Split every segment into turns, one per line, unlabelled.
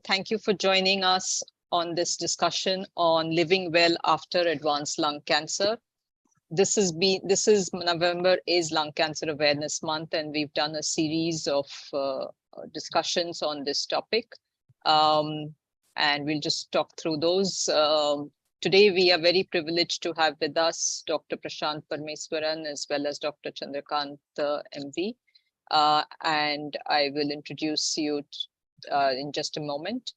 Thank you for joining us on this discussion on living well after advanced lung cancer. This is November is Lung Cancer Awareness Month, and we've done a series of discussions on this topic. And we'll just talk through those. Today, we are very privileged to have with us Dr. Prashant Parameswaran as well as Dr. Chandrakanth MV. And I will introduce you in just a moment.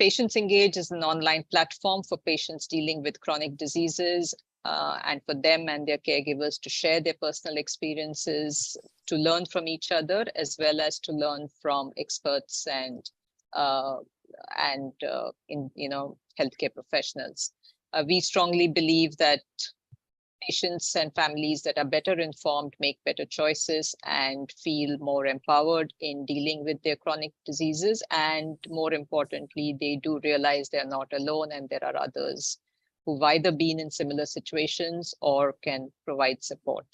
Patients Engage is an online platform for patients dealing with chronic diseases and for them and their caregivers to share their personal experiences, to learn from each other, as well as to learn from experts and healthcare professionals. We strongly believe that patients and families that are better informed make better choices and feel more empowered in dealing with their chronic diseases. And more importantly, they do realize they're not alone and there are others who've either been in similar situations or can provide support.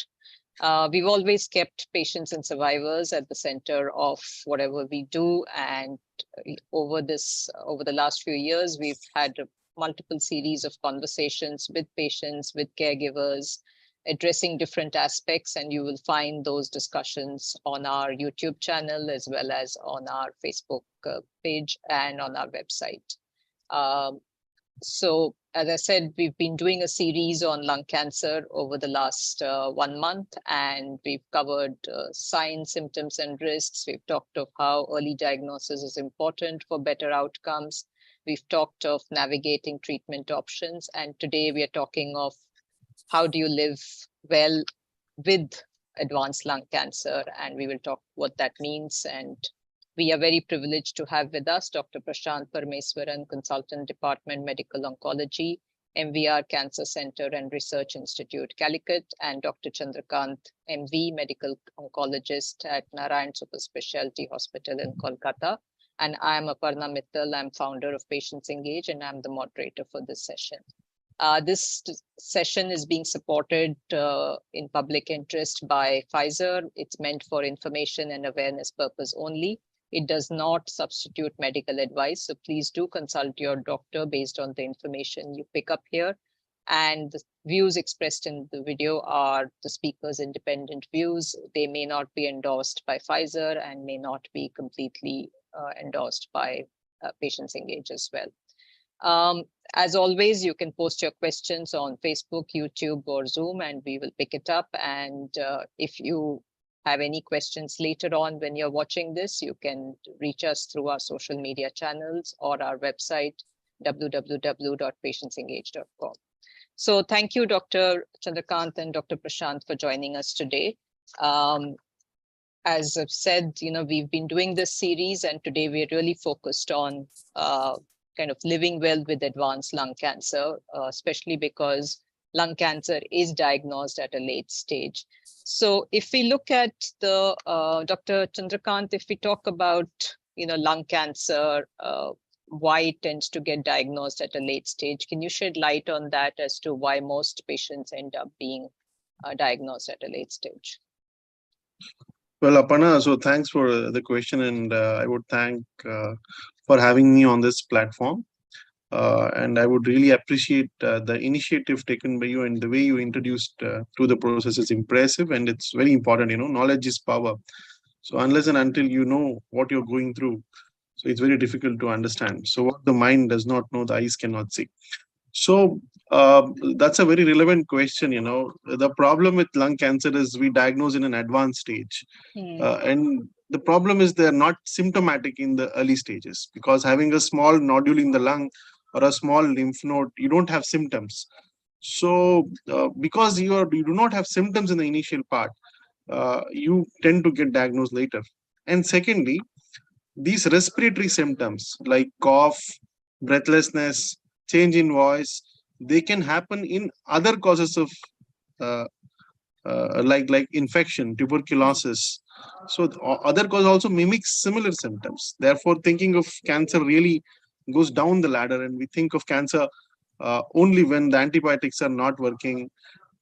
We've always kept patients and survivors at the center of whatever we do. And over the last few years, we've had multiple series of conversations with patients, with caregivers, addressing different aspects. And you will find those discussions on our YouTube channel, as well as on our Facebook page and on our website. So as I said, we've been doing a series on lung cancer over the last 1 month, and we've covered signs, symptoms, and risks. We've talked of how early diagnosis is important for better outcomes. We've talked of navigating treatment options, and today we are talking of how do you live well with advanced lung cancer, and we will talk what that means. And we are very privileged to have with us Dr. Prashant Parameswaran, Consultant Department Medical Oncology, MVR Cancer Center and Research Institute, Calicut, and Dr. Chandrakanth MV, Medical Oncologist at Narayan Super Specialty Hospital in Kolkata. And I'm Aparna Mittal. I'm founder of Patients Engage, and I'm the moderator for this session. This session is being supported in public interest by Pfizer. It's meant for information and awareness purpose only. It does not substitute medical advice. So please do consult your doctor based on the information you pick up here. And the views expressed in the video are the speaker's independent views. They may not be endorsed by Pfizer and may not be completely endorsed by Patients Engage as well. As always, you can post your questions on Facebook, YouTube, or Zoom, and we will pick it up. And if you have any questions later on when you're watching this, you can reach us through our social media channels or our website, www.patientsengage.com. So thank you, Dr. Chandrakanth and Dr. Prashant, for joining us today. As I've said, we've been doing this series, and today we're really focused on kind of living well with advanced lung cancer, especially because lung cancer is diagnosed at a late stage. So if we look at the, Dr. Chandrakanth, if we talk about, lung cancer, why it tends to get diagnosed at a late stage, can you shed light on that as to why most patients end up being diagnosed at a late stage?
Well, Aparna, so thanks for the question, and I would thank for having me on this platform. And I would really appreciate the initiative taken by you, and the way you introduced to the process is impressive, and it's very important. Knowledge is power. So unless and until you know what you're going through, so it's very difficult to understand. So what the mind does not know, the eyes cannot see. So that's a very relevant question. The problem with lung cancer is we diagnose in an advanced stage, and the problem is they're not symptomatic in the early stages, because having a small nodule in the lung or a small lymph node, you don't have symptoms. So because you do not have symptoms in the initial part, you tend to get diagnosed later. And secondly, these respiratory symptoms like cough, breathlessness, change in voice, they can happen in other causes of like infection, tuberculosis. So other cause also mimics similar symptoms. Therefore, thinking of cancer really goes down the ladder, and we think of cancer only when the antibiotics are not working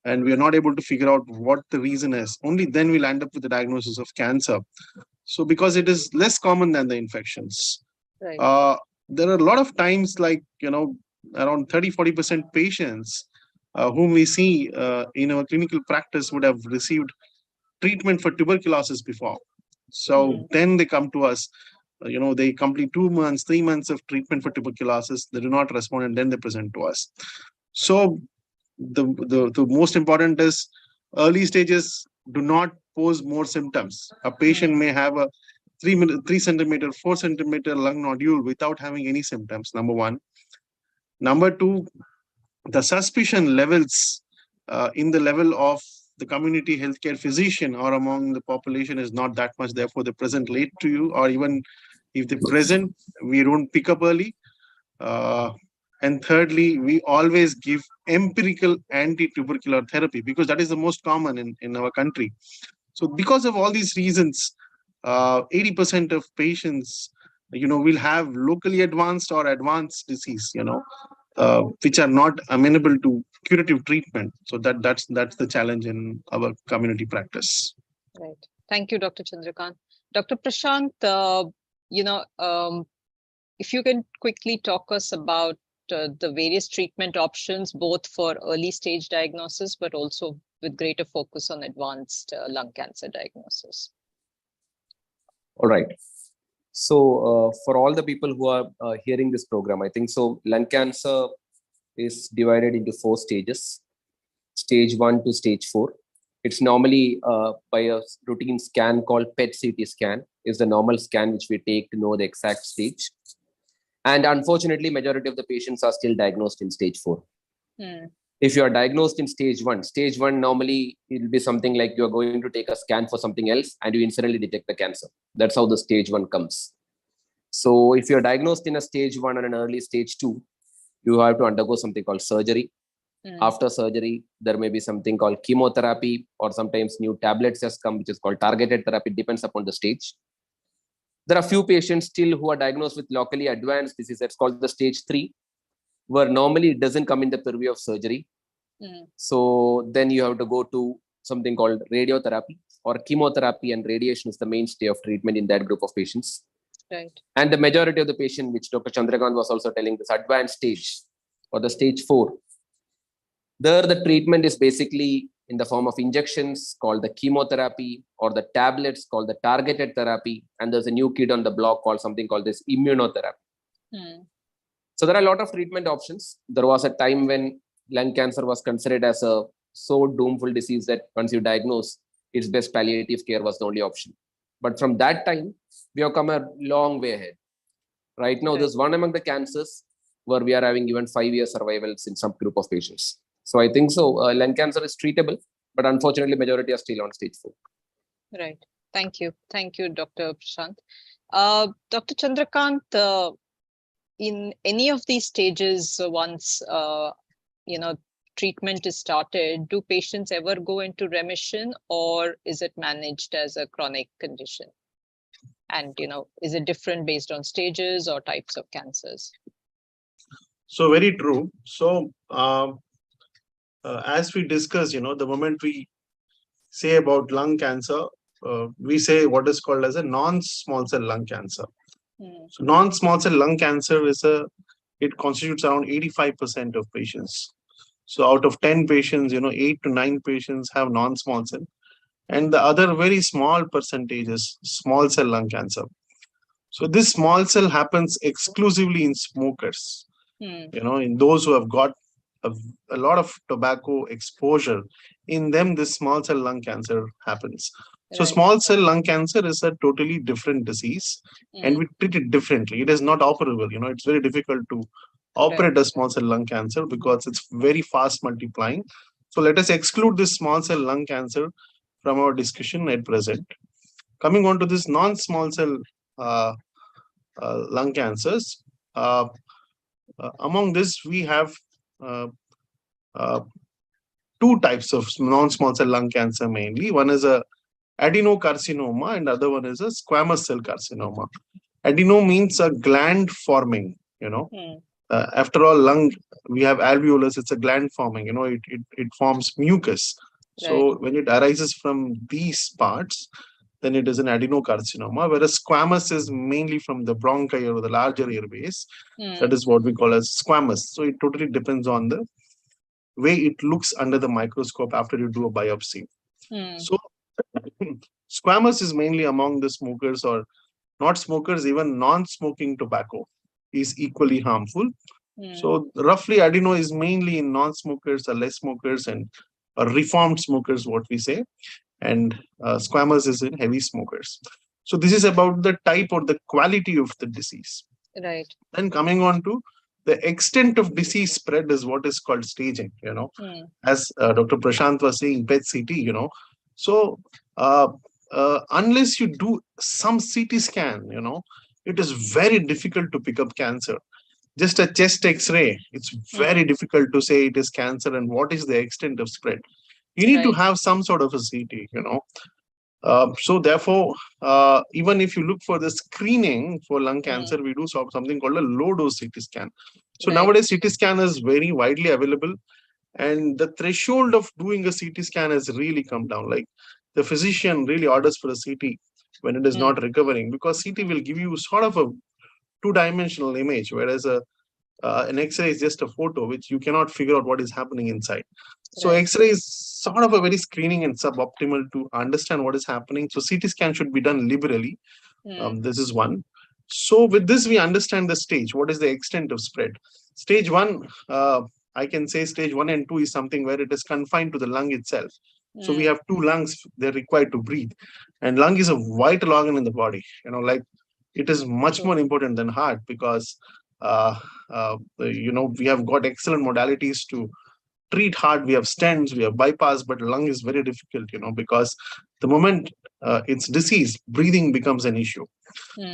and we are not able to figure out what the reason is. Only then we'll end up with the diagnosis of cancer. So because it is less common than the infections.
Right.
There are a lot of times, like, around 30-40% patients whom we see in our clinical practice would have received treatment for tuberculosis before. So then they come to us, they complete 2 months, 3 months of treatment for tuberculosis, they do not respond, and then they present to us. So the most important is early stages do not pose more symptoms. A patient may have a 3 centimeter, 4 centimeter lung nodule without having any symptoms. Number one. Number two, the suspicion levels in the level of the community healthcare physician or among the population is not that much. Therefore, they present late to you, or even if they present, we don't pick up early. Uh, and thirdly, we always give empirical anti-tubercular therapy because that is the most common in our country. So because of all these reasons, 80% of patients, will have locally advanced or advanced disease, which are not amenable to curative treatment. So that's the challenge in our community practice.
Right. Thank you, Dr. Chandrakanth. Dr. Prashant, if you can quickly talk us about the various treatment options, both for early stage diagnosis, but also with greater focus on advanced lung cancer diagnosis.
All right. So for all the people who are hearing this program, I think so lung cancer is divided into 4 stages, stage 1 to stage 4. It's normally by a routine scan called PET-CT scan is the normal scan which we take to know the exact stage. And unfortunately, majority of the patients are still diagnosed in stage 4. If you are diagnosed in stage 1 normally it will be something like you are going to take a scan for something else and you incidentally detect the cancer. That's how the stage 1 comes. So if you're diagnosed in a stage 1 or an early stage 2, you have to undergo something called surgery. After surgery, there may be something called chemotherapy, or sometimes new tablets has come, which is called targeted therapy, depends upon the stage. There are few patients still who are diagnosed with locally advanced disease, that's called the stage 3, where normally it doesn't come in the purview of surgery. So then you have to go to something called radiotherapy, or chemotherapy and radiation is the mainstay of treatment in that group of patients.
Right.
And the majority of the patient, which Dr. Chandrakanth was also telling, this advanced stage or the stage 4, there the treatment is basically in the form of injections called the chemotherapy, or the tablets called the targeted therapy. And there's a new kid on the block called something called this immunotherapy. So there are a lot of treatment options. There was a time when lung cancer was considered as a so doomful disease that once you diagnose, its best palliative care was the only option. But from that time, we have come a long way ahead. Right now, there's one among the cancers where we are having even 5-year survivals in some group of patients. So I think so lung cancer is treatable, but unfortunately, majority are still on stage 4.
Right. Thank you. Thank you, Dr. Prashant. Dr. Chandrakanth, in any of these stages, once treatment is started, do patients ever go into remission, or is it managed as a chronic condition? And is it different based on stages or types of cancers?
So very true. So as we discussed, the moment we say about lung cancer, we say what is called as a non-small cell lung cancer. So non-small cell lung cancer it constitutes around 85% of patients. So out of 10 patients, 8 to 9 patients have non-small cell, and the other very small percentage is small cell lung cancer. So this small cell happens exclusively in smokers, in those who have got a lot of tobacco exposure. In them, this small cell lung cancer happens. So small cell lung cancer is a totally different disease, and we treat it differently. It is not operable. It's very difficult to operate a small cell lung cancer because it's very fast multiplying. So let us exclude this small cell lung cancer from our discussion at present. Coming on to this non-small cell lung cancers, among this we have 2 types of non-small cell lung cancer mainly. One is a adenocarcinoma and other one is a squamous cell carcinoma. Adeno means a gland forming, after all, lung, we have alveolus, it's a gland forming, it forms mucus. So when it arises from these parts, then it is an adenocarcinoma, whereas squamous is mainly from the bronchi or the larger airways. That is what we call as squamous. So it totally depends on the way it looks under the microscope after you do a biopsy. So squamous is mainly among the smokers or not smokers, even non-smoking tobacco is equally harmful. So roughly adeno is mainly in non-smokers or less smokers and reformed smokers, what we say, and squamous is in heavy smokers. So this is about the type or the quality of the disease.
Right.
Then coming on to the extent of disease spread is what is called staging, as Dr. Prashant was saying, PET CT, So unless you do some CT scan, it is very difficult to pick up cancer. Just a chest X-ray, it's very difficult to say it is cancer and what is the extent of spread. You need to have some sort of a CT, So therefore, even if you look for the screening for lung cancer, we do something called a low-dose CT scan. So nowadays, CT scan is very widely available, and the threshold of doing a CT scan has really come down. Like the physician really orders for a CT when it is not recovering, because CT will give you sort of a two-dimensional image, whereas an X-ray is just a photo which you cannot figure out what is happening inside. So X-ray is sort of a very screening and suboptimal to understand what is happening. So CT scan should be done liberally. This is one. So with this, we understand the stage. What is the extent of spread? Stage 1, I can say stage 1 and 2 is something where it is confined to the lung itself. So we have two lungs, they're required to breathe. And lung is a vital organ in the body. Like it is much more important than heart, because we have got excellent modalities to treat heart. We have stents, we have bypass, but lung is very difficult, because the moment it's disease, breathing becomes an issue.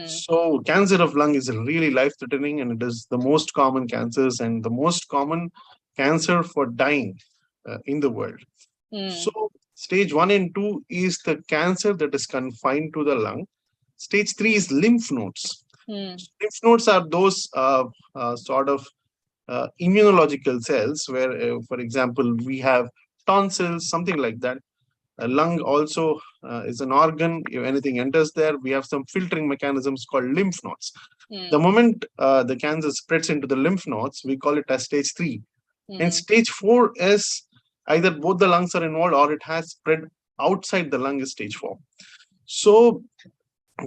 So cancer of lung is really life-threatening, and it is the most common cancers and the most common cancer for dying in the world. So stage 1 and 2 is the cancer that is confined to the lung. Stage 3 is lymph nodes. Lymph nodes are those sort of immunological cells where, for example, we have tonsils, something like that. A lung also is an organ. If anything enters there, we have some filtering mechanisms called lymph nodes. The moment the cancer spreads into the lymph nodes, we call it as stage 3. And stage 4 is either both the lungs are involved or it has spread outside the lung, is stage 4. So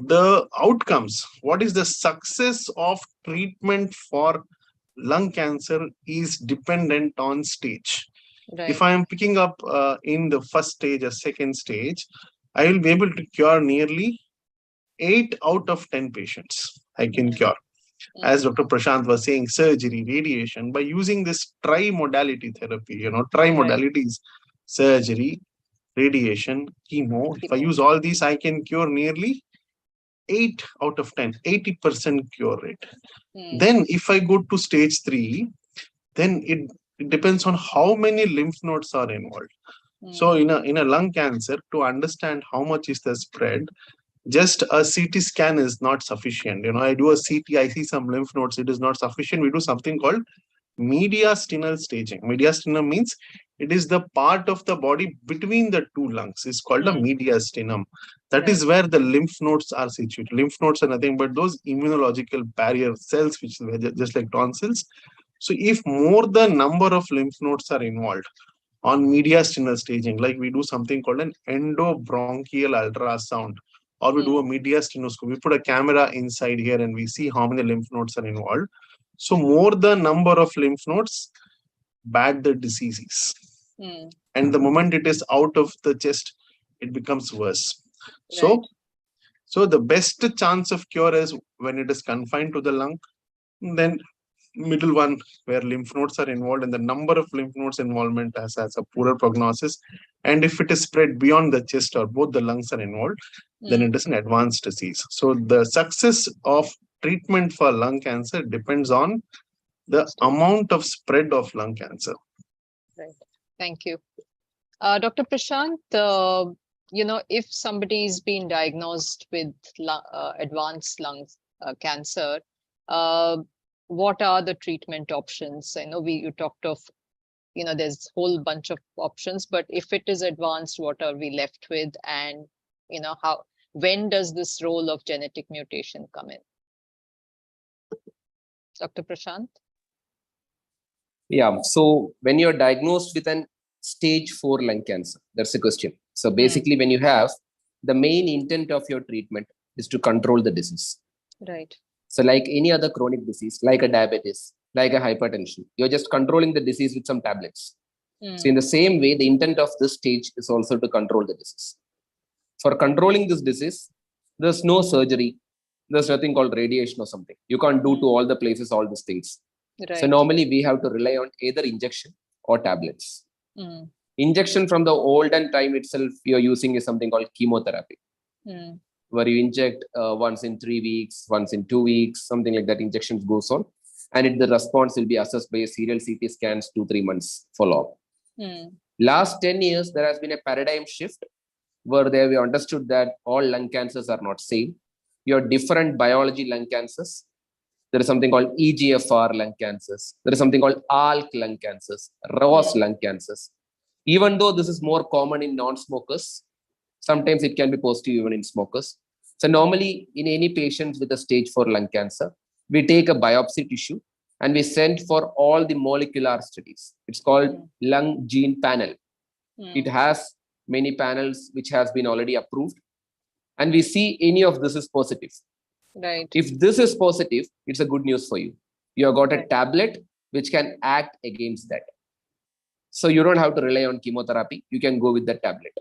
the outcomes, what is the success of treatment for lung cancer is dependent on stage. If I am picking up in the first stage or second stage, I will be able to cure nearly 8 out of 10 patients. I can cure. As Dr. Prashant was saying, surgery, radiation, by using this tri-modality therapy, tri-modalities, surgery, radiation, chemo. If I use all these, I can cure nearly 8 out of 10, 80% cure rate. Then if I go to stage 3, then it depends on how many lymph nodes are involved. So in a lung cancer, to understand how much is the spread, just a CT scan is not sufficient. I do a CT, I see some lymph nodes, it is not sufficient. We do something called mediastinal staging. Mediastinum means it is the part of the body between the two lungs. It's called a mediastinum. That is where the lymph nodes are situated. Lymph nodes are nothing but those immunological barrier cells, which are just like tonsils. So if more the number of lymph nodes are involved on mediastinal staging, like we do something called an endobronchial ultrasound, or we do a mediastinoscope. We put a camera inside here and we see how many lymph nodes are involved. So more the number of lymph nodes, bad the disease is. And the moment it is out of the chest, it becomes worse. So the best chance of cure is when it is confined to the lung. Then middle one, where lymph nodes are involved, and the number of lymph nodes involvement has a poorer prognosis. And if it is spread beyond the chest or both the lungs are involved, then it is an advanced disease. So the success of treatment for lung cancer depends on the amount of spread of lung cancer.
Right. Thank you. Dr. Prashant, if somebody's been diagnosed with advanced lung cancer, what are the treatment options? I know you talked of, there's a whole bunch of options, but if it is advanced, what are we left with? And, when does this role of genetic mutation come in? Dr. Prashant?
Yeah. So when you're diagnosed with an stage 4 lung cancer, that's the question. So basically, when you have, the main intent of your treatment is to control the disease.
Right.
So like any other chronic disease, like a diabetes, like a hypertension, you're just controlling the disease with some tablets. So in the same way, the intent of this stage is also to control the disease. For controlling this disease, there's no surgery. There's nothing called radiation or something. You can't do to all the places all these things.
Right.
So normally we have to rely on either injection or tablets. Injection from the olden time itself, you're using is something called chemotherapy, where you inject once in 3 weeks, once in 2 weeks, something like that. Injections goes on, and the response will be assessed by a serial CT scans 2-3 months follow-up. Last 10 years, there has been a paradigm shift where we understood that all lung cancers are not same. You have different biology lung cancers. There is something called EGFR lung cancers. There is something called ALK lung cancers, ROS lung cancers. Even though this is more common in non-smokers, sometimes it can be positive even in smokers. So normally in any patients with a stage 4 lung cancer, we take a biopsy tissue and we send for all the molecular studies. It's called lung gene panel. It has many panels which has been already approved. And we see any of this is positive.
Right.
If this is positive, it's a good news for you. You have got a tablet which can act against that. So you don't have to rely on chemotherapy. You can go with that tablet.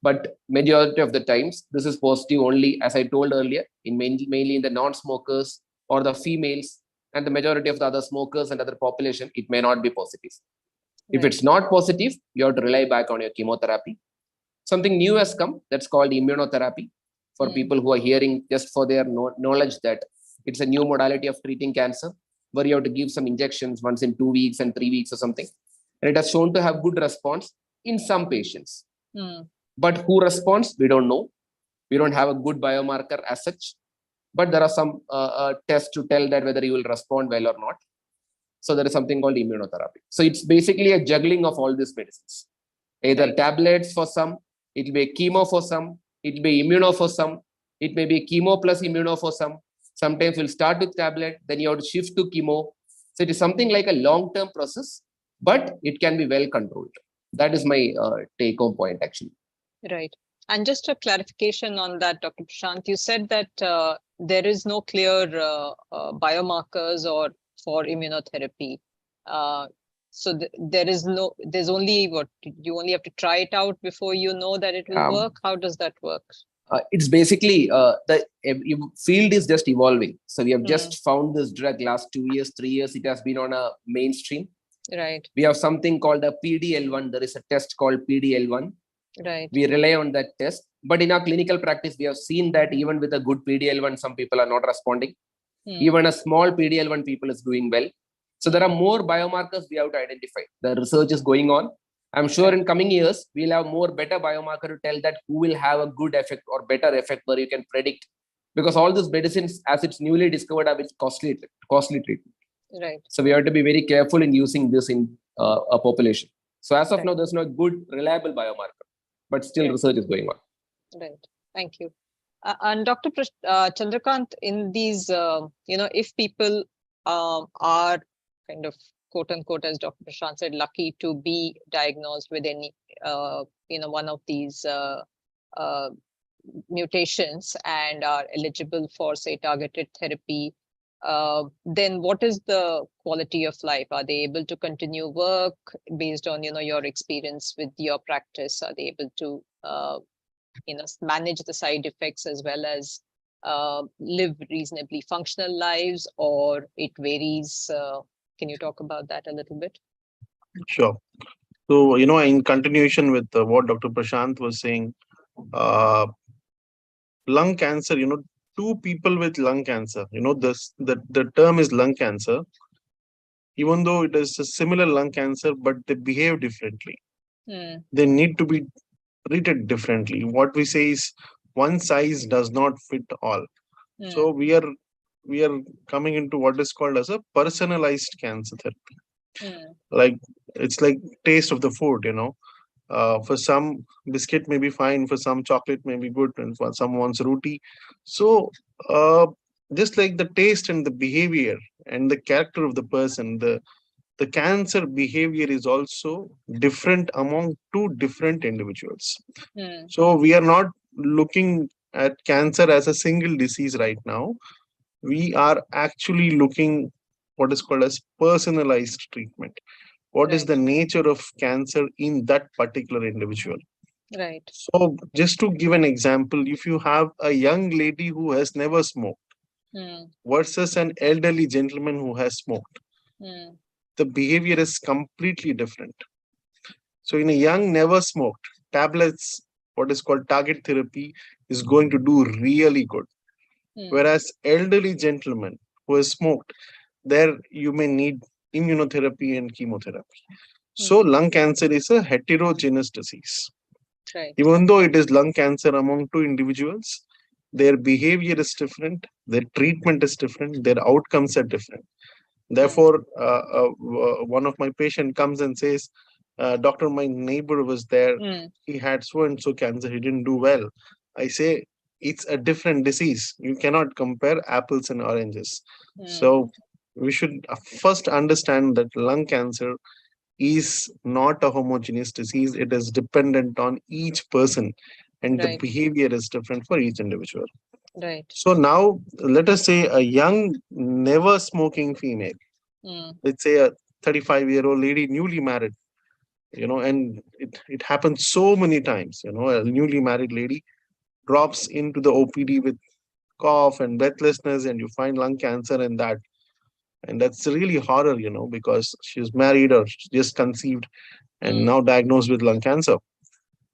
But majority of the times, this is positive only, as I told earlier, in mainly in the non-smokers or the females, and the majority of the other smokers and other population, it may not be positive. If it's not positive, you have to rely back on your chemotherapy. Something new has come that's called immunotherapy. For people who are hearing, just for their knowledge that it's a new modality of treating cancer, where you have to give some injections once in 2 weeks and 3 weeks or something. And it has shown to have good response in some patients. But who responds, we don't know. We don't have a good biomarker as such. But there are some tests to tell that whether you will respond well or not. So there is something called immunotherapy. So it's basically a juggling of all these medicines. Either tablets for some, it will be chemo for some, it will be immuno for some, it may be chemo plus immuno for some. Sometimes we'll start with tablet, then you have to shift to chemo. So it is something like a long-term process, but it can be well controlled. That is my take-home point, actually.
Right. And just a clarification on that, Dr. Prashant, you said that there is no clear biomarkers or for immunotherapy. So there's only you only have to try it out before you know that it will work. How does that work?
It's basically the field is just evolving. So we have just found this drug last 2 years, 3 years. It has been on a mainstream.
Right.
We have something called a PDL1. There is a test called PDL1.
Right.
We rely on that test. But in our clinical practice, we have seen that even with a good PDL1, some people are not responding. Even a small PDL1 people is doing well. So there are more biomarkers we have to identify. The research is going on. I'm sure in coming years, we'll have more better biomarker to tell that who will have a good effect or better effect where you can predict. Because all these medicines, as it's newly discovered, are costly treatment.
Right.
So we have to be very careful in using this in a population. So as of now, there's no good, reliable biomarker, but still research is going on.
Right. Thank you. And Dr. Chandrakanth, in these, if people are kind of quote unquote, as Dr. Prashant said, lucky to be diagnosed with any, one of these mutations and are eligible for, say, targeted therapy, then what is the quality of life? Are they able to continue work based on, your experience with your practice? Are they able to, manage the side effects as well as live reasonably functional lives, or it varies? Can you talk about that a little bit?
Sure. So, in continuation with what Dr. Prashant was saying, lung cancer, two people with lung cancer, the term is lung cancer, even though it is a similar lung cancer, but they behave differently. They need to be treated differently. What we say is one size does not fit all. So we are coming into what is called as a personalized cancer therapy. Like it's like taste of the food, For some, biscuit may be fine. For some, chocolate may be good, and for some wants roti. So, just like the taste and the behavior and the character of the person, the cancer behavior is also different among two different individuals. So we are not looking at cancer as a single disease right now. We are actually looking what is called as personalized treatment. What is
Right.
the nature of cancer in that particular individual?
Right.
So just to give an example, if you have a young lady who has never smoked versus an elderly gentleman who has smoked, the behavior is completely different. So in a young never smoked, tablets, what is called target therapy, is going to do really good. Whereas elderly gentlemen who has smoked, there you may need immunotherapy and chemotherapy. So lung cancer is a heterogeneous disease.
Right.
Even though it is lung cancer among two individuals, their behavior is different, their treatment is different, their outcomes are different. Therefore, one of my patient comes and says, "Doctor, my neighbor was there. He had so and so cancer. He didn't do well." I say, it's a different disease. You cannot compare apples and oranges. So we should first understand that lung cancer is not a homogeneous disease. It is dependent on each person, and the
Right.
behavior is different for each individual.
Right.
So now, let us say a young, never smoking female, let's say a 35-year-old lady, newly married, and it happens so many times, a newly married lady drops into the OPD with cough and breathlessness, and you find lung cancer in that. And that's really horror, because she's married or she just conceived and now diagnosed with lung cancer.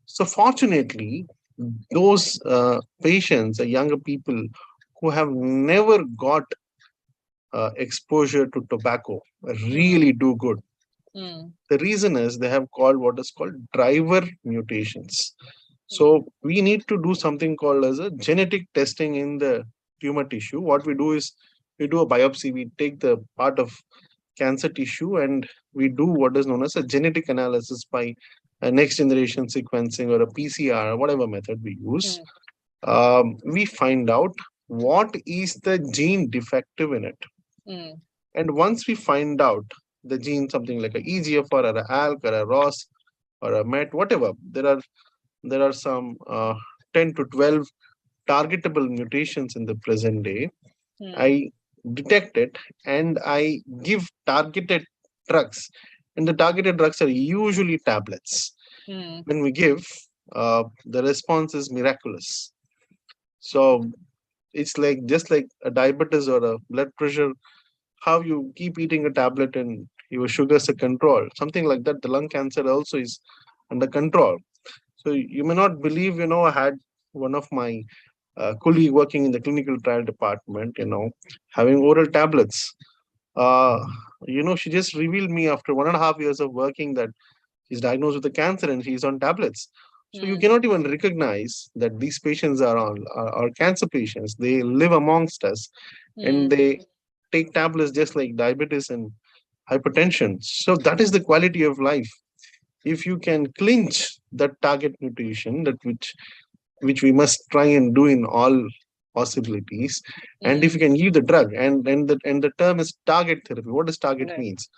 So fortunately, those patients, younger people who have never got exposure to tobacco, really do good. The reason is they have called what is called driver mutations. So we need to do something called as a genetic testing in the tumor tissue. What we do is we do a biopsy. We take the part of cancer tissue and we do what is known as a genetic analysis by a next generation sequencing or a PCR or whatever method we use. We find out what is the gene defective in it. And once we find out the gene, something like a EGFR or a ALK or a ROS or a MET, whatever, there are some 10 to 12 targetable mutations in the present day. I detect it and I give targeted drugs. And the targeted drugs are usually tablets. When we give, the response is miraculous. So it's like just like a diabetes or a blood pressure, how you keep eating a tablet and your sugars are controlled. Something like that, the lung cancer also is under control. So you may not believe, I had one of my colleague working in the clinical trial department, having oral tablets. Uh, she just revealed me after 1.5 years of working that she's diagnosed with a cancer and she's on tablets. So you cannot even recognize that these patients are cancer patients. They live amongst us and they take tablets just like diabetes and hypertension. So that is the quality of life. If you can clinch that target mutation, that which we must try and do in all possibilities, and if you can give the drug, and the term is target therapy. What does target
Right.
means?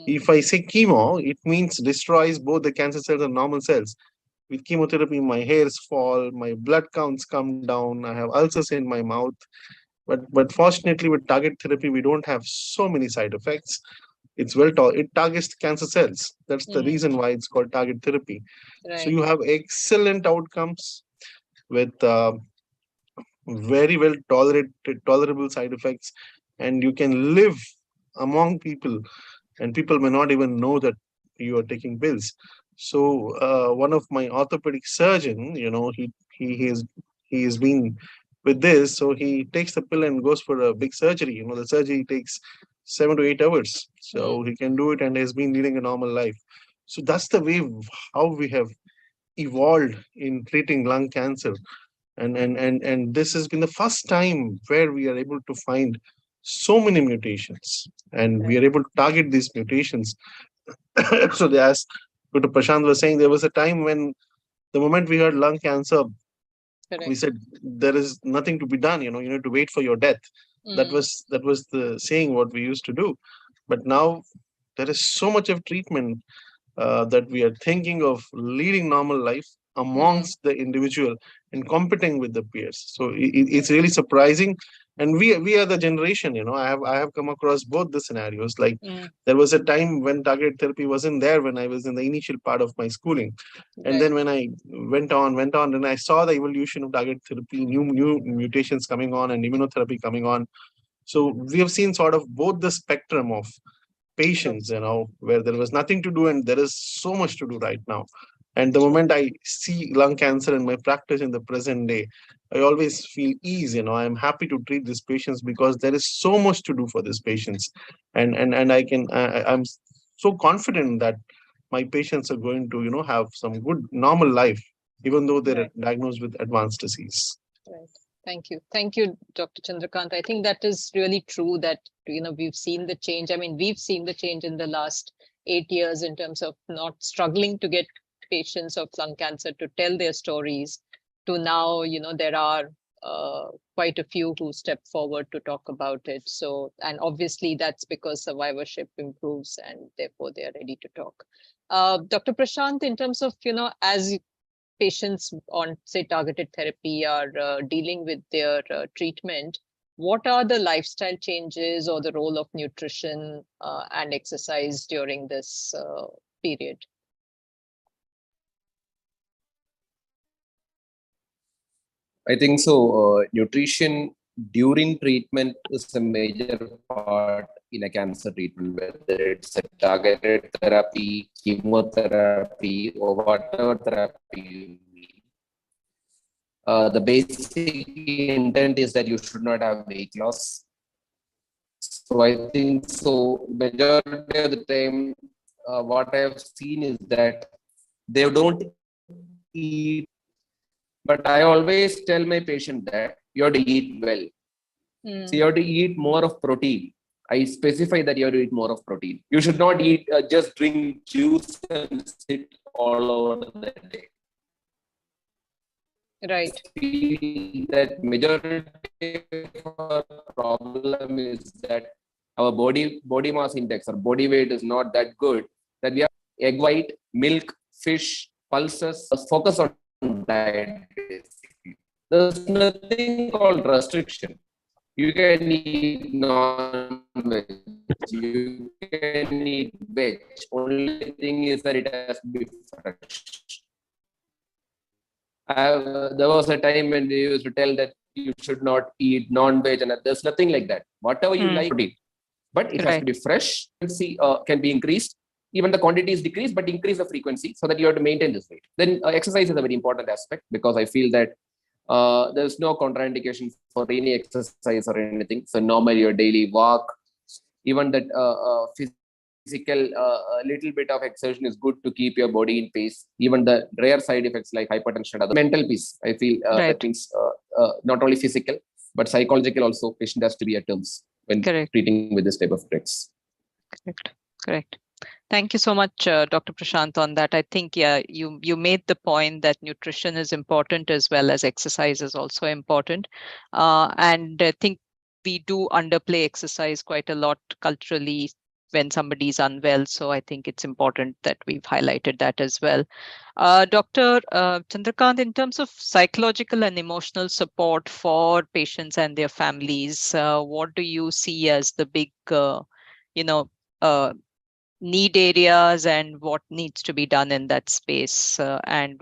If I say chemo, it means destroys both the cancer cells and normal cells. With chemotherapy, my hairs fall, my blood counts come down, I have ulcers in my mouth. But fortunately, with target therapy, we don't have so many side effects. It targets cancer cells. That's the reason why it's called target therapy. So
Right.
you have excellent outcomes with very well tolerable side effects, and you can live among people, and people may not even know that you are taking pills. So one of my orthopedic surgeon, he has been with this, so he takes the pill and goes for a big surgery. The surgery takes 7 to 8 hours, so he can do it and has been leading a normal life. So that's the way how we have evolved in treating lung cancer. And this has been the first time where we are able to find so many mutations, and we
Right.
are able to target these mutations. So as Dr. Prashant was saying, there was a time when the moment we heard lung cancer, we
Correct.
said there is nothing to be done. You need to wait for your death.
Mm,
That was the saying what we used to do. But now there is so much of treatment that we are thinking of leading normal life
mm,
amongst the individual and competing with the peers. So it's really surprising. And we are the generation, I have come across both the scenarios. Like,
mm,
there was a time when targeted therapy wasn't there when I was in the initial part of my schooling. And
right.
then when I went on, and I saw the evolution of targeted therapy, new mutations coming on and immunotherapy coming on. So we have seen sort of both the spectrum of
True.
patients, where there was nothing to do and there is so much to do right now. And the
True.
moment I see lung cancer in my practice in the present day, I always feel ease. I'm happy to treat these patients because there is so much to do for these patients, and I'm so confident that my patients are going to have some good normal life, even though they're
Right.
diagnosed with advanced disease.
Right. Thank you. Thank you, Dr. Chandrakanth. I think that is really true that, we've seen the change. I mean, we've seen the change in the last 8 years in terms of not struggling to get patients of lung cancer to tell their stories to now, there are quite a few who step forward to talk about it. So, and obviously that's because survivorship improves and therefore they are ready to talk. Dr. Prashant, in terms of, as patients on, say, targeted therapy are dealing with their treatment, what are the lifestyle changes or the role of nutrition and exercise during this period?
I think so. Nutrition during treatment is a major part in a cancer treatment, whether it's a targeted therapy, chemotherapy, or whatever therapy you need. The basic intent is that you should not have weight loss. So I think so. Majority of the time, what I have seen is that they don't eat. But I always tell my patient that you have to eat well. So you have to eat more of protein. I specify that you have to eat more of protein. You should not eat just drink juice and sit all over the day.
Right.
Feel that majority of our problem is that our body mass index or body weight is not that good. That we have egg white, milk, fish, pulses. Focus on diet. Basically. There's nothing called restriction. You can eat non-veg. You can eat veg. Only thing is that it has to be fresh. There was a time when they used to tell that you should not eat non-veg, and there's nothing like that. Whatever you like, eat. But it has to be fresh. Frequency can be increased. Even the quantity is decreased, but increase the frequency so that you have to maintain this weight. Then exercise is a very important aspect because I feel that there's no contraindication for any exercise or anything. So normally your daily walk, even that physical little bit of exertion is good to keep your body in pace. Even the rare side effects like hypertension, other mental peace. I feel that means not only physical but psychological also. Patient has to be at terms when treating with this type of drugs.
Correct. Thank you so much, Dr. Prashant, on that. I think, you made the point that nutrition is important as well as exercise is also important. And I think we do underplay exercise quite a lot culturally when somebody is unwell. So I think it's important that we've highlighted that as well. Dr. Chandrakanth, in terms of psychological and emotional support for patients and their families, what do you see as the big, need areas and what needs to be done in that space, and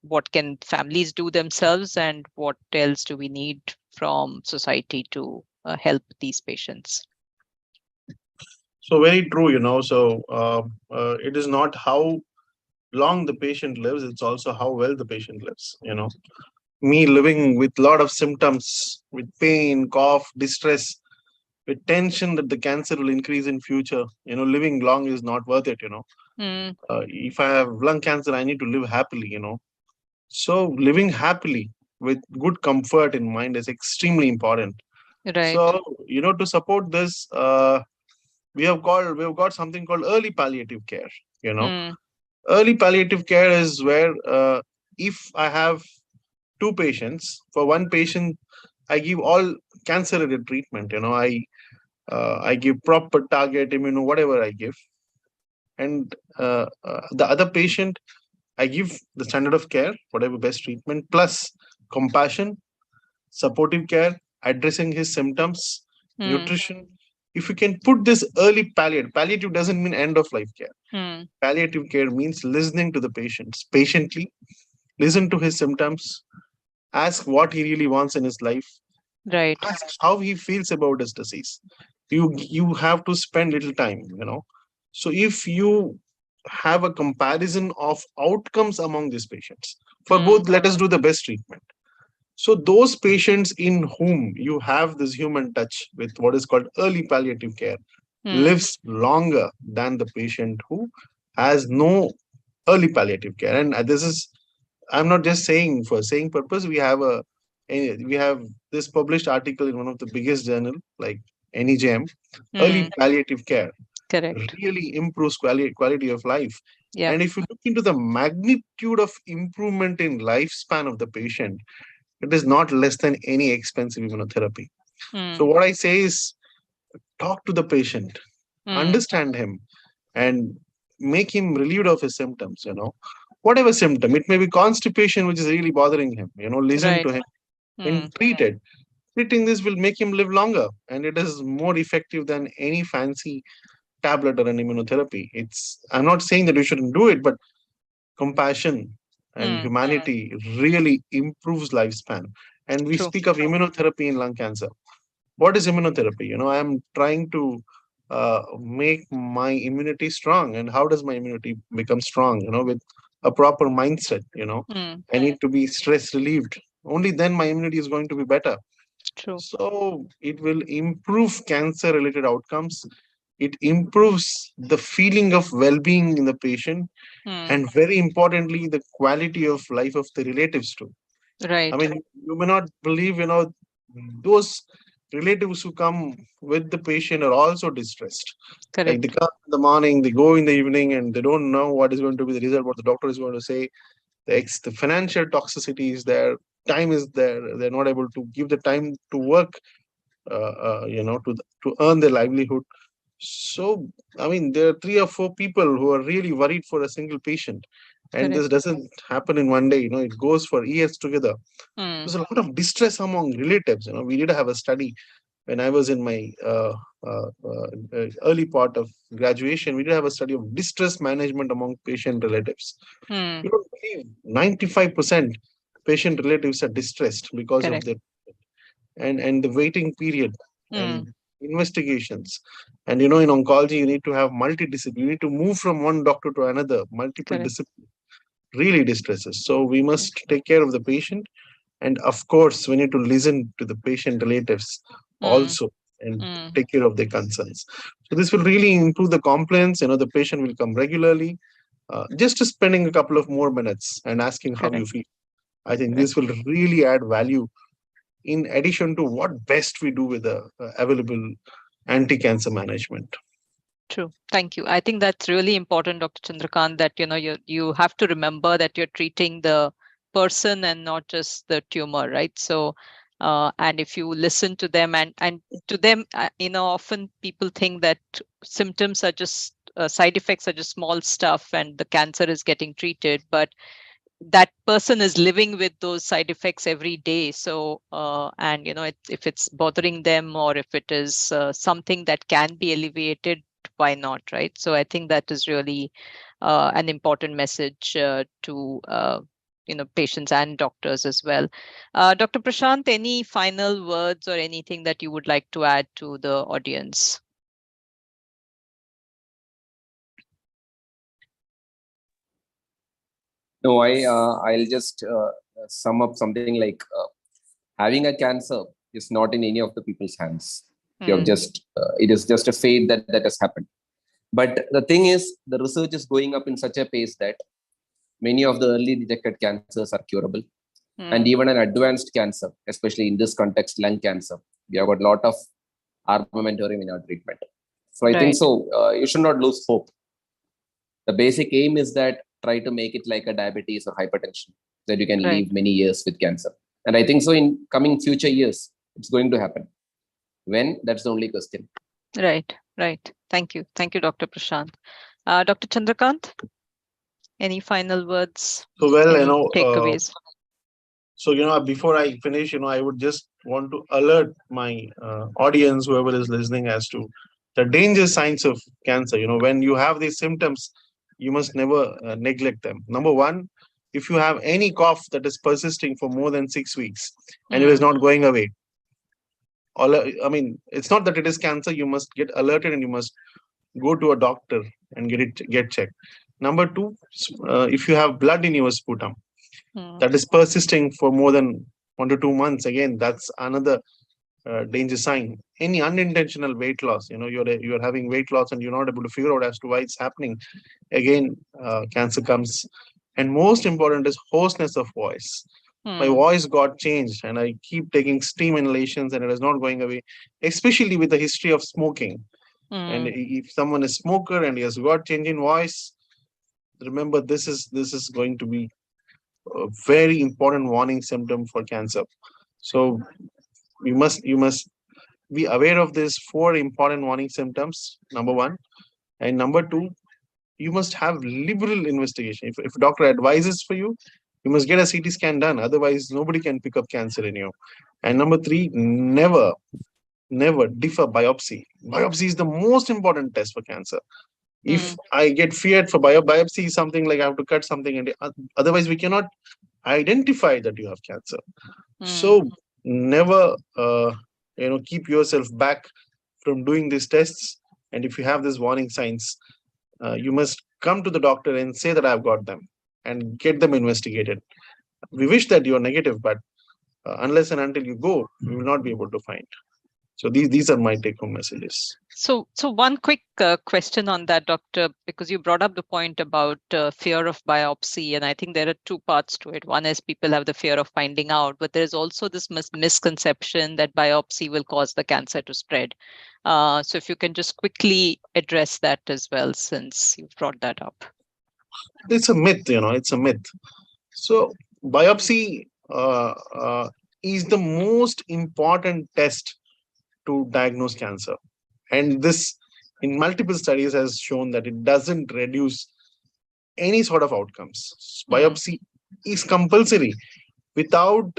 what can families do themselves and what else do we need from society to help these patients?
So very true, so it is not how long the patient lives, it's also how well the patient lives. Me living with a lot of symptoms, with pain, cough, distress, with tension that the cancer will increase in future, living long is not worth it. If I have lung cancer, I need to live happily. So living happily with good comfort in mind is extremely important.
Right.
So to support this, we have got something called early palliative care. Early palliative care is where if I have two patients, for one patient, I give all cancer-related treatment. I give proper target immuno, whatever I give, and the other patient, I give the standard of care, whatever best treatment, plus compassion, supportive care, addressing his symptoms,
Hmm.
nutrition. If you can put this early palliative doesn't mean end of life care.
Hmm.
Palliative care means listening to the patients patiently, listen to his symptoms, ask what he really wants in his life,
Right.
ask how he feels about his disease. You have to spend little time, So if you have a comparison of outcomes among these patients, for
Hmm.
both, let us do the best treatment. So those patients in whom you have this human touch with what is called early palliative care
Hmm.
lives longer than the patient who has no early palliative care. And this is, I'm not just saying for saying purpose. We have this published article in one of the biggest journal like NEJM.
Hmm.
Early palliative care
Correct.
really improves quality of life.
Yeah.
And if you look into the magnitude of improvement in lifespan of the patient, it is not less than any expensive immunotherapy.
Hmm.
So what I say is talk to the patient,
Hmm.
understand him, and make him relieved of his symptoms. Whatever symptom, it may be constipation which is really bothering him. Listen
Right.
to him
Hmm.
and treat it. Treating this will make him live longer, and it is more effective than any fancy tablet or an immunotherapy. I'm not saying that you shouldn't do it, but compassion and
Hmm.
humanity really improves lifespan. And we
True.
speak of immunotherapy in lung cancer. What is immunotherapy? I am trying to make my immunity strong. And how does my immunity become strong? With a proper mindset.
Hmm.
I need to be stress relieved. Only then my immunity is going to be better.
True.
So it will improve cancer related outcomes. It improves the feeling of well being in the patient.
Hmm.
And very importantly, the quality of life of the relatives too. I
Right.
mean, you may not believe, those relatives who come with the patient are also distressed. Like they
Correct.
come in the morning, they go in the evening, and they don't know what is going to be the result, what the doctor is going to say. The financial toxicity is there, time is there. They're not able to give the time to work, to earn their livelihood. So, I mean, there are three or four people who are really worried for a single patient. And this
Correct.
doesn't happen in one day, it goes for years together.
Hmm.
There's a lot of distress among relatives. We did have a study when I was in my early part of graduation. We did have a study of distress management among patient relatives.
Hmm.
You don't believe 95% patient relatives are distressed because of
Correct.
their and the waiting period
Hmm.
and investigations. And in oncology, you need to have multidiscipline. You need to move from one doctor to another, multiple
Correct.
disciplines. Really distresses. So we must take care of the patient, and of course, we need to listen to the patient relatives
Hmm.
also and
Hmm.
take care of their concerns. So this will really improve the compliance. The patient will come regularly. Just spending a couple of more minutes and asking how you
Correct.
feel. I think
Correct.
this will really add value in addition to what best we do with the available anti-cancer management.
True. Thank you. I think that's really important, Dr. Chandrakant, that you have to remember that you're treating the person and not just the tumor, right? So, and if you listen to them and to them, often people think that symptoms are just side effects are just small stuff, and the cancer is getting treated, but that person is living with those side effects every day. So and if it's bothering them, or if it is something that can be alleviated, why not, right? So I think that is really an important message to patients and doctors as well. Dr. Prashant, any final words or anything that you would like to add to the audience?
No, I'll just sum up something like having a cancer is not in any of the people's hands. You have
Hmm.
just it is just a fate that has happened. But the thing is, the research is going up in such a pace that many of the early detected cancers are curable, and
Hmm.
even an advanced cancer, especially in this context, lung cancer, we have got a lot of armamentarium in our treatment. So I think
Right.
so. You should not lose hope. The basic aim is that try to make it like a diabetes or hypertension, that you can
Right.
live many years with cancer. And I think so in coming future years, it's going to happen. When? That's the only question.
Right. Thank you, Dr. Prashant. Dr. Chandrakanth, any final words?
So, well,
Any takeaways?
So, before I finish, I would just want to alert my audience, whoever is listening, as to the danger signs of cancer. When you have these symptoms, you must never neglect them. Number one, if you have any cough that is persisting for more than 6 weeks and it is not going away, it's not that it is cancer. You must get alerted and you must go to a doctor and get checked. Number two, if you have blood in your sputum that is persisting for more than 1 to 2 months, again, that's another danger sign. Any unintentional weight loss, you're having weight loss and you're not able to figure out as to why it's happening, again, cancer comes. And most important is hoarseness of voice. My voice got changed and I keep taking steam inhalations and it is not going away, especially with the history of smoking. And if someone is smoker and he has got change in voice, remember this is going to be a very important warning symptom for cancer. So you must be aware of these 4 important warning symptoms, number one. And number two, you must have liberal investigation. If a doctor advises for you, you must get a CT scan done. Otherwise, nobody can pick up cancer in you. And number three, never defer biopsy. Biopsy is the most important test for cancer. If I get feared for biopsy, something like I have to cut something, and otherwise we cannot identify that you have cancer. So never, keep yourself back from doing these tests. And if you have these warning signs, you must come to the doctor and say that I've got them and get them investigated. We wish that you are negative, but unless and until you go, you will not be able to find. So these are my take-home messages.
So one quick question on that, doctor, because you brought up the point about fear of biopsy, and I think there are 2 parts to it. One is people have the fear of finding out, but there's also this misconception that biopsy will cause the cancer to spread. So if you can just quickly address that as well, since you've brought that up.
It's a myth, it's a myth. So biopsy is the most important test to diagnose cancer. And this, in multiple studies, has shown that it doesn't reduce any sort of outcomes. Biopsy is compulsory. Without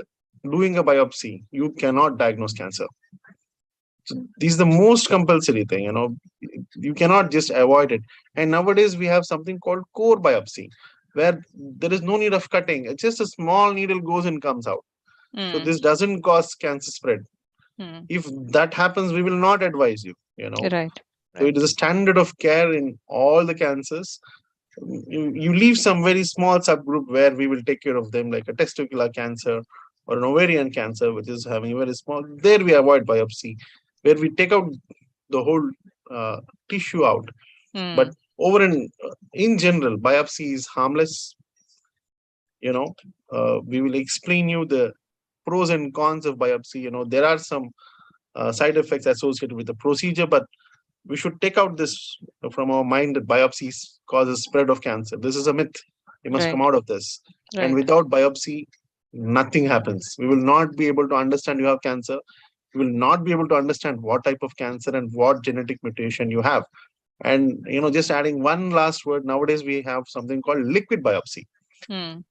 doing a biopsy, you cannot diagnose cancer. So this is the most compulsory thing, you cannot just avoid it. And nowadays we have something called core biopsy, where there is no need of cutting. It's just a small needle goes and comes out. So this doesn't cause cancer spread. If that happens, we will not advise you,
Right.
So it is a standard of care in all the cancers. You leave some very small subgroup where we will take care of them, like a testicular cancer or an ovarian cancer, which is having a very small. There we avoid biopsy, where we take out the whole tissue out. But in general, biopsy is harmless. We will explain you the pros and cons of biopsy. There are some side effects associated with the procedure, but we should take out this from our mind that biopsies causes spread of cancer. This is a myth. We must come out of this. And without biopsy, nothing happens. We will not be able to understand you have cancer. We will not be able to understand what type of cancer and what genetic mutation you have. And just adding one last word, nowadays we have something called liquid biopsy.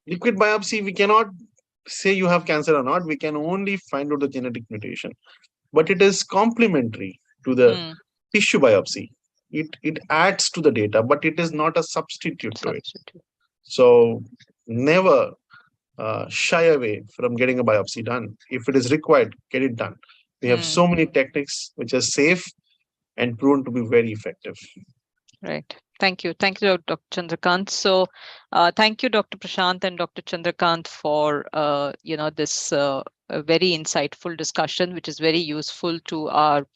Liquid biopsy, we cannot say you have cancer or not. We can only find out the genetic mutation, but it is complementary to the tissue biopsy. It adds to the data, but it is not a substitute to it. So never shy away from getting a biopsy done. If it is required, get it done. We have so many techniques which are safe and proven to be very effective.
Right. Thank you, Dr. Chandrakanth. So, thank you, Dr. Prashant and Dr. Chandrakanth, for this very insightful discussion, which is very useful to our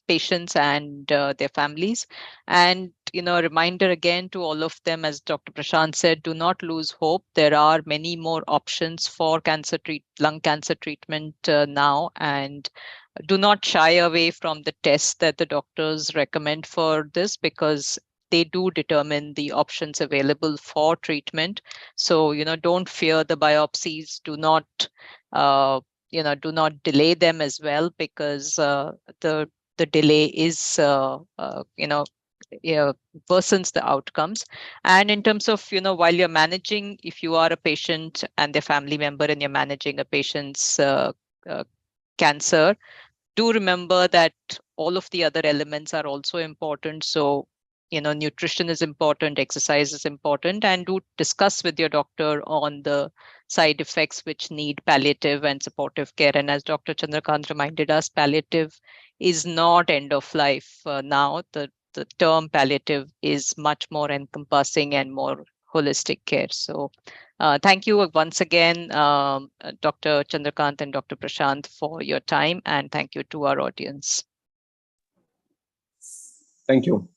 patients and their families. And a reminder again to all of them, as Dr. Prashant said, do not lose hope. There are many more options for lung cancer treatment now, and do not shy away from the tests that the doctors recommend for this, because they do determine the options available for treatment. So, don't fear the biopsies. Do not, do not delay them as well, because the delay is, worsens the outcomes. And in terms of, while you're managing, if you are a patient and their family member and you're managing a patient's cancer, do remember that all of the other elements are also important. So, nutrition is important, exercise is important, and do discuss with your doctor on the side effects which need palliative and supportive care. And as Dr. Chandrakanth reminded us, palliative is not end of life now. The term palliative is much more encompassing and more holistic care. So thank you once again, Dr. Chandrakanth and Dr. Prashant, for your time, and thank you to our audience.
Thank you.